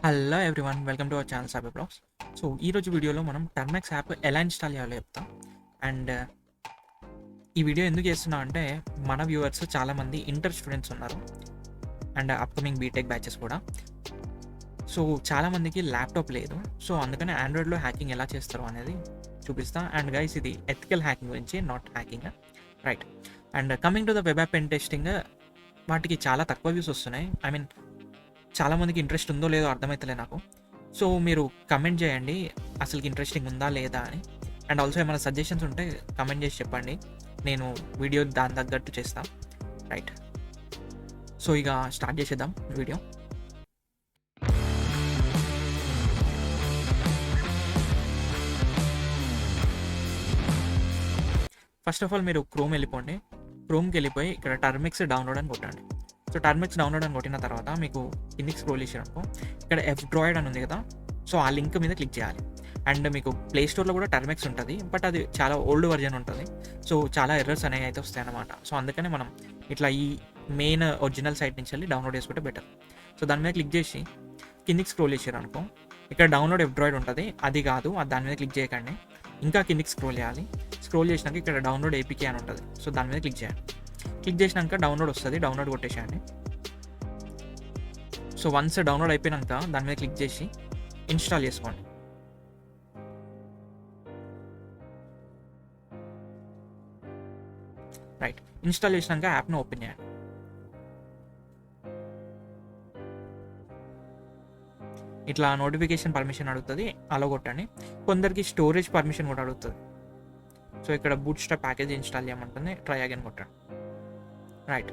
Hello everyone, welcome to our channel Saabe blogs. So ఈరోజు వీడియోలో మనం టర్మెక్స్ యాప్ ఎలా ఇన్స్టాల్ చేయాలో చెప్తాం. అండ్ ఈ వీడియో ఎందుకు చేస్తున్నా అంటే మన వ్యూవర్స్ చాలామంది ఇంటర్ స్టూడెంట్స్ ఉన్నారు అండ్ అప్కమింగ్ బీటెక్ బ్యాచెస్ కూడా. సో చాలామందికి ల్యాప్టాప్ లేదు. సో అందుకని ఆండ్రాయిడ్లో హ్యాకింగ్ ఎలా చేస్తారు అనేది చూపిస్తా. అండ్ గైస్, ఇది ఎథికల్ హ్యాకింగ్ గురించి, not hacking, right? And coming to the web app pen testing, వాటికి చాలా తక్కువ వ్యూస్ వస్తున్నాయి. ఐ మీన్ చాలామందికి ఇంట్రెస్ట్ ఉందో లేదో అర్థమవుతలే నాకు. సో మీరు కమెంట్ చేయండి అసలుకి ఇంట్రెస్టింగ్ ఉందా లేదా అని. అండ్ ఆల్సో ఏమైనా సజెషన్స్ ఉంటే కమెంట్ చేసి చెప్పండి, నేను వీడియో దాని తగ్గట్టు చేస్తాను, రైట్? సో ఇక స్టార్ట్ చేసేద్దాం వీడియో. ఫస్ట్ ఆఫ్ ఆల్ మీరు క్రోమ్ వెళ్ళిపోండి. క్రోమ్కి వెళ్ళిపోయి ఇక్కడ టర్మెక్స్ డౌన్లోడ్ అని కొట్టండి. సో టర్మెక్స్ డౌన్లోడ్ అని కొట్టిన తర్వాత మీకు కిందికి స్క్రోల్ చేసినప్పుడు ఇక్కడ F-Droid అని ఉంది కదా, సో ఆ లింక్ మీద క్లిక్ చేయాలి. అండ్ మీకు ప్లే స్టోర్లో కూడా టర్మెక్స్ ఉంటుంది, బట్ అది చాలా ఓల్డ్ వర్జన్ ఉంటుంది. సో చాలా ఎర్రర్స్ అనేవి అయితే వస్తాయి అన్నమాట. సో అందుకని మనం ఇట్లా ఈ మెయిన్ ఒరిజినల్ సైట్ నుంచి వెళ్ళి డౌన్లోడ్ చేసుకుంటే బెటర్. సో దాని మీద క్లిక్ చేసి కిందికి స్క్రోల్ చేసారు అనుకో, ఇక్కడ డౌన్లోడ్ F-Droid ఉంటుంది, అది కాదు, దాని మీద క్లిక్ చేయకండి. ఇంకా కిందికి స్క్రోల్ చేయాలి. స్క్రోల్ చేసినాక ఇక్కడ డౌన్లోడ్ APK అని ఉంటుంది, సో దాని మీద క్లిక్ చేయండి. క్లిక్ చేసినాక డౌన్లోడ్ వస్తుంది, డౌన్లోడ్ కొట్టేసేయండి. సో వన్స్ డౌన్లోడ్ అయిపోయినాక దాని మీద క్లిక్ చేసి ఇన్స్టాల్ చేసుకోండి. రైట్, ఇన్స్టాల్ చేసినాక యాప్ను ఓపెన్ చేయండి. ఇట్లా నోటిఫికేషన్ పర్మిషన్ అడుగుతుంది, అలా కొట్టండి. కొందరికి స్టోరేజ్ పర్మిషన్ కూడా అడుగుతుంది. సో ఇక్కడ బూట్స్ట్రాప్ ప్యాకేజ్ ఇన్స్టాల్ చేయమంటుంది, ట్రై అగైన్ కొట్టండి. రైట్,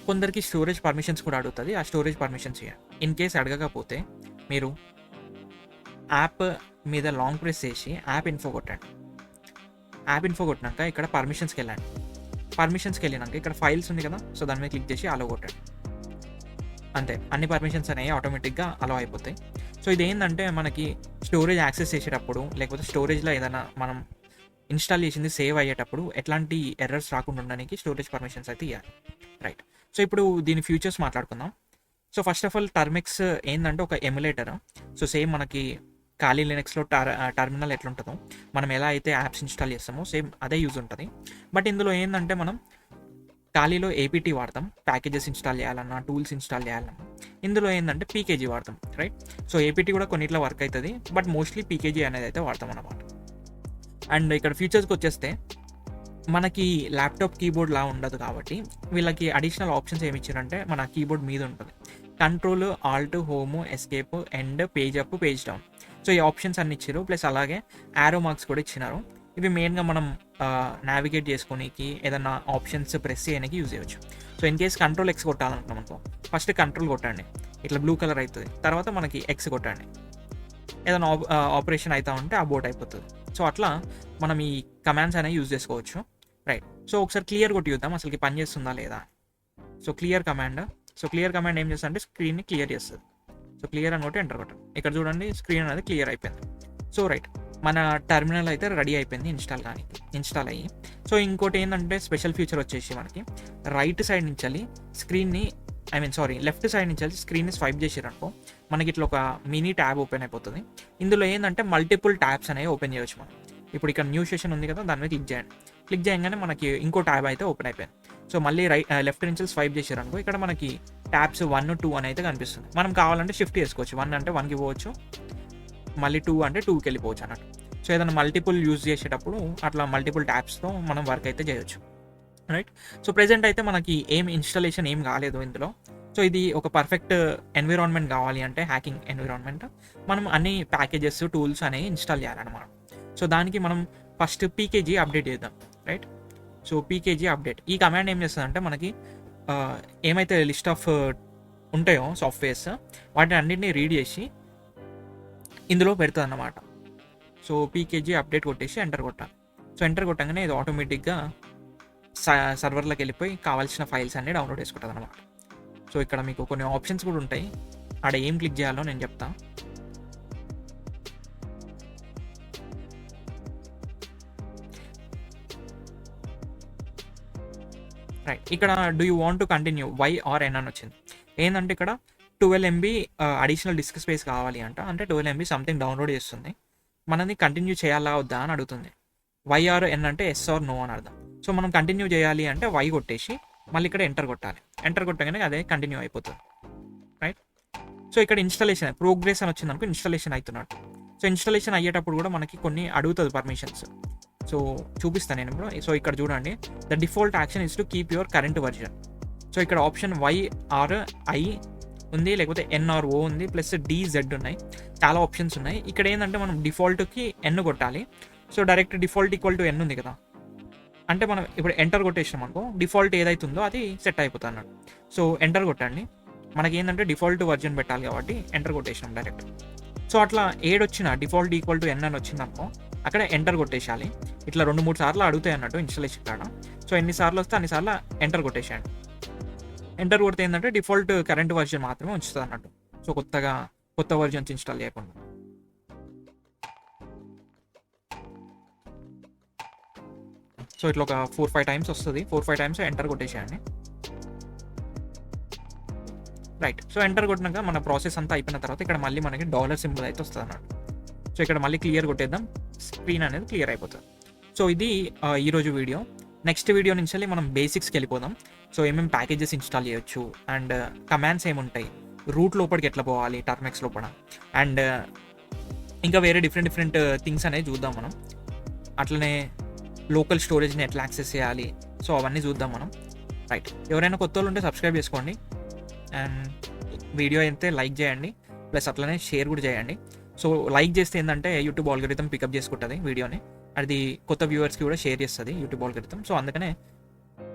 కొందరికి స్టోరేజ్ పర్మిషన్స్ కూడా అడుగుతుంది, ఆ స్టోరేజ్ పర్మిషన్స్ ఇవ్వండి. ఇన్ కేస్ అడగకపోతే మీరు యాప్ మీద లాంగ్ ప్రెస్ చేసి యాప్ ఇన్ఫో కొట్టండి. యాప్ ఇన్ఫో కొట్టినాక ఇక్కడ పర్మిషన్స్కి వెళ్ళండి. పర్మిషన్స్కి వెళ్ళినాక ఇక్కడ ఫైల్స్ ఉంది కదా, సో దాని మీద క్లిక్ చేసి అలో కొట్టండి. అంతే, అన్ని పర్మిషన్స్ అనేవి ఆటోమేటిక్గా అలో అయిపోతాయి. సో ఇది ఏంటంటే మనకి స్టోరేజ్ యాక్సెస్ చేసేటప్పుడు, లేకపోతే స్టోరేజ్లో ఏదైనా మనం ఇన్స్టాల్ చేసింది సేవ్ అయ్యేటప్పుడు ఎట్లాంటి ఎర్రర్స్ రాకుండా ఉండడానికి స్టోరేజ్ పర్మిషన్స్ అయితే ఇవ్వాలి, రైట్? సో ఇప్పుడు దీని ఫ్యూచర్స్ మాట్లాడుకుందాం. సో ఫస్ట్ ఆఫ్ ఆల్ టర్మెక్స్ ఏంటంటే ఒక ఎమ్యులేటర్. సో సేమ్ మనకి ఖాళీ లినక్స్లో టర్మినల్ ఎట్లుంటుందో, మనం ఎలా అయితే యాప్స్ ఇన్స్టాల్ చేస్తామో సేమ్ అదే యూజ్ ఉంటుంది. బట్ ఇందులో ఏంటంటే మనం ఖాళీలో APT వాడతాం, ప్యాకేజెస్ ఇన్స్టాల్ చేయాలన్నా, టూల్స్ ఇన్స్టాల్ చేయాలన్నా. ఇందులో ఏంటంటే PKG వాడతాం, రైట్? సో APT కూడా కొన్నిట్లో వర్క్ అవుతుంది, బట్ మోస్ట్లీ PKG అనేది అయితే వాడతాం అన్నమాట. అండ్ ఇక్కడ ఫీచర్స్కి వచ్చేస్తే మనకి ల్యాప్టాప్ కీబోర్డ్ లా ఉండదు కాబట్టి వీళ్ళకి అడిషనల్ ఆప్షన్స్ ఏమి ఇచ్చారంటే మన కీబోర్డ్ మీద ఉంటుంది control, Alt, home, escape, end, page up, page down. So ఈ ఆప్షన్స్ అన్ని ఇచ్చారు, ప్లస్ అలాగే యారో మార్క్స్ కూడా ఇచ్చినారు. ఇవి మెయిన్గా మనం నావిగేట్ చేసుకోనికి, ఏదన్నా ఆప్షన్స్ ప్రెస్ చేయడానికి యూజ్ చేయవచ్చు. So in case control X కొట్టాలనుకున్నాం అనుకో, ఫస్ట్ కంట్రోల్ కొట్టండి, ఇట్లా బ్లూ కలర్ అవుతుంది. తర్వాత మనకి X కొట్టండి, ఏదైనా ఆపరేషన్ అవుతా ఉంటే ఆ బోట్ అయిపోతుంది. సో అట్లా మనం ఈ కమాండ్స్ అనేవి యూజ్ చేసుకోవచ్చు, రైట్? సో ఒకసారి క్లియర్ కొట్టి చూద్దాం అసలుకి పని చేస్తుందా లేదా. So clear command. So clear command ఏం చేస్తుంది అంటే స్క్రీన్ని క్లియర్ చేస్తుంది. సో క్లియర్ అని కొట్టి ఎంటర్ కొట్టండి. ఇక్కడ చూడండి స్క్రీన్ అనేది క్లియర్ అయిపోయింది. సో రైట్, మన టర్మినల్ అయితే రెడీ అయిపోయింది ఇన్స్టాల్ అయ్యి. సో ఇంకోటి ఏంటంటే స్పెషల్ ఫీచర్ వచ్చేసి మనకి రైట్ సైడ్ నుంచి వెళ్ళి స్క్రీన్ని, లెఫ్ట్ సైడ్ నుంచి వెళ్ళి స్క్రీన్ని స్వైప్ చేసారనుకో, మనకి ఇట్లా ఒక మినీ ట్యాబ్ ఓపెన్ అయిపోతుంది. ఇందులో ఏంటంటే మల్టిపుల్ ట్యాబ్స్ అనేవి ఓపెన్ చేయవచ్చు మనం. ఇప్పుడు ఇక్కడ న్యూ సెషన్ ఉంది కదా, దాని మీద క్లిక్ చేయండి. క్లిక్ చేయగానే మనకి ఇంకో ట్యాబ్ అయితే ఓపెన్ అయిపోయింది. సో మళ్ళీ లెఫ్ట్ నుంచి స్వైప్ చేసారనుకో, ఇక్కడ మనకి ట్యాబ్స్ 1, 2 అని అయితే కనిపిస్తుంది. మనం కావాలంటే షిఫ్ట్ చేసుకోవచ్చు. 1 అంటే 1కి పోవచ్చు, మళ్ళీ 2 అంటే 2కి వెళ్ళిపోవచ్చు అన్నట్టు. సో ఏదైనా మల్టిపుల్ యూజ్ చేసేటప్పుడు అట్లా మల్టిపుల్ ట్యాబ్స్తో మనం వర్క్ అయితే చేయొచ్చు, రైట్? సో ప్రెజెంట్ అయితే మనకి ఇన్స్టాలేషన్ ఏం కాలేదు ఇందులో. సో ఇది ఒక పర్ఫెక్ట్ ఎన్విరాన్మెంట్ కావాలి అంటే, హ్యాకింగ్ ఎన్విరాన్మెంట్, మనం అన్ని ప్యాకేజెస్, టూల్స్ అనేవి ఇన్స్టాల్ చేయాలన్నమాట. సో దానికి మనం ఫస్ట్ PKG అప్డేట్ చేద్దాం, రైట్? సో PKG అప్డేట్, ఈ కమాండ్ ఏం చేస్తుందంటే మనకి ఏమైతే లిస్ట్ ఆఫ్ ఉంటాయో సాఫ్ట్వేర్స్, వాటిని అన్నింటినీ రీడ్ చేసి ఇందులో పెడుతుంది అన్నమాట. సో PKG అప్డేట్ కొట్టేసి ఎంటర్ కొట్టాలి. సో ఎంటర్ కొట్టగానే ఇది ఆటోమేటిక్గా సర్వర్లోకి వెళ్ళిపోయి కావాల్సిన ఫైల్స్ అన్నీ డౌన్లోడ్ చేసుకుంటుంది అనమాట. సో ఇక్కడ మీకు కొన్ని ఆప్షన్స్ కూడా ఉంటాయి, ఆడ ఏం క్లిక్ చేయాలో నేను చెప్తా. రైట్, ఇక్కడ do you want to continue, Y or N అని వచ్చింది. ఏంటంటే ఇక్కడ 12 MB అడిషనల్ డిస్క్ స్పేస్ కావాలి అంట. అంటే 12 MB సంథింగ్ డౌన్లోడ్ చేస్తుంది. మనని కంటిన్యూ చేయాలా వద్దా అని అడుగుతుంది. వై ఆర్ ఎన్ అంటే ఎస్ ఆర్ నో అని అర్థం. సో మనం కంటిన్యూ చేయాలి అంటే వై కొట్టేసి మళ్ళీ ఇక్కడ ఎంటర్ కొట్టాలి. ఎంటర్ కొట్టగానే అదే కంటిన్యూ అయిపోతుంది, రైట్. సో ఇక్కడ ఇన్స్టాలేషన్ ప్రోగ్రెస్ అని వచ్చింది అనుకో, ఇన్స్టాలేషన్ అవుతున్నట్టు. సో ఇన్స్టాలేషన్ అయ్యేటప్పుడు కూడా మనకి కొన్ని అడుగుతుంది పర్మిషన్స్. సో చూపిస్తాను నేను ఇప్పుడు. సో ఇక్కడ చూడండి, the default action is to keep your current version. So ఇక్కడ ఆప్షన్ YRI ఉంది, లేకపోతే NRO ఉంది, ప్లస్ DZ ఉన్నాయి. చాలా ఆప్షన్స్ ఉన్నాయి. ఇక్కడ ఏంటంటే మనం డిఫాల్ట్కి N కొట్టాలి. So direct default equal to N ఉంది కదా, అంటే మనం ఇప్పుడు ఎంటర్ కొట్టేసాం అనుకో, డిఫాల్ట్ ఏదైతుందో అది సెట్ అయిపోతుంది అన్నట్టు. సో ఎంటర్ కొట్టండి. మనకి ఏంటంటే డిఫాల్ట్ వర్జన్ పెట్టాలి కాబట్టి ఎంటర్ కొట్టేసాం డైరెక్ట్. సో అట్లా ఏడొచ్చిన డిఫాల్ట్ ఈక్వల్ టు N అని వచ్చింది అనుకో, అక్కడ ఎంటర్ కొట్టేసాలి. ఇట్లా 2-3 సార్లు అడుగుతాయి అన్నట్టు ఇన్స్టాలేషన్ కాడ. సో ఎన్నిసార్లు వస్తే అన్నిసార్లు ఎంటర్ కొట్టేసాడు. ఎంటర్ కొడితే ఏంటంటే డిఫాల్ట్ కరెంట్ వర్జన్ మాత్రమే ఉంచుతుంది అన్నట్టు. సో కొత్త వర్జన్స్ ఇన్స్టాల్ చేయకుండా. సో ఇట్లా ఒక 4-5 టైమ్స్ వస్తుంది. 4-5 టైమ్స్ ఎంటర్ కొట్టేసేయండి, రైట్. సో ఎంటర్ కొట్టినాక మన ప్రాసెస్ అంతా అయిపోయిన తర్వాత ఇక్కడ మళ్ళీ మనకి డాలర్ సింబల్ అయితే వస్తుంది అన్నట్టు. సో ఇక్కడ మళ్ళీ క్లియర్ కొట్టేద్దాం, స్క్రీన్ అనేది క్లియర్ అయిపోతుంది. సో ఇది ఈరోజు వీడియో. నెక్స్ట్ వీడియో నుంచి మనం బేసిక్స్కి వెళ్ళిపోదాం. సో ఏమేమి ప్యాకేజెస్ ఇన్స్టాల్ చేయొచ్చు, అండ్ కమాండ్స్ ఏముంటాయి, రూట్ లోపలికి ఎట్లా పోవాలి టర్మెక్స్ లోపల, అండ్ ఇంకా వేరే డిఫరెంట్ థింగ్స్ అనేది చూద్దాం మనం. అట్లనే లోకల్ స్టోరేజ్ని ఎట్లా యాక్సెస్ చేయాలి, సో అవన్నీ చూద్దాం మనం, రైట్. ఎవరైనా కొత్త వాళ్ళు ఉంటే సబ్స్క్రైబ్ చేసుకోండి, అండ్ వీడియో అయితే లైక్ చేయండి, ప్లస్ అట్లనే షేర్ కూడా చేయండి. సో లైక్ చేస్తే ఏంటంటే యూట్యూబ్ ఆల్గోరిథం పికప్ చేసుకుంటుంది వీడియోని, అది కొత్త వ్యూవర్స్కి కూడా షేర్ చేస్తుంది యూట్యూబ్ ఆల్గోరిథం. సో అందుకనే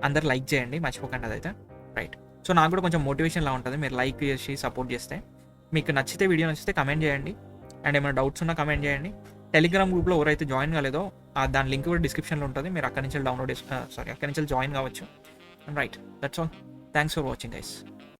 అందరు లైక్ చేయండి, మర్చిపోకండి అదైతే, రైట్. సో నాకు కూడా కొంచెం మోటివేషన్లా ఉంటుంది మీరు లైక్ చేసి సపోర్ట్ చేస్తే. మీకు నచ్చితే వీడియో నచ్చితే కమెంట్ చేయండి, అండ్ ఏమైనా డౌట్స్ ఉన్నా కమెంట్ చేయండి. టెలిగ్రామ్ గ్రూప్లో ఎవరైతే జాయిన్ కాలేదో దాని లింక్ కూడా డిస్క్రిప్షన్లో ఉంటుంది, మీరు అక్కడి నుంచి జాయిన్ కావచ్చు, right. That's all. Thanks for watching guys.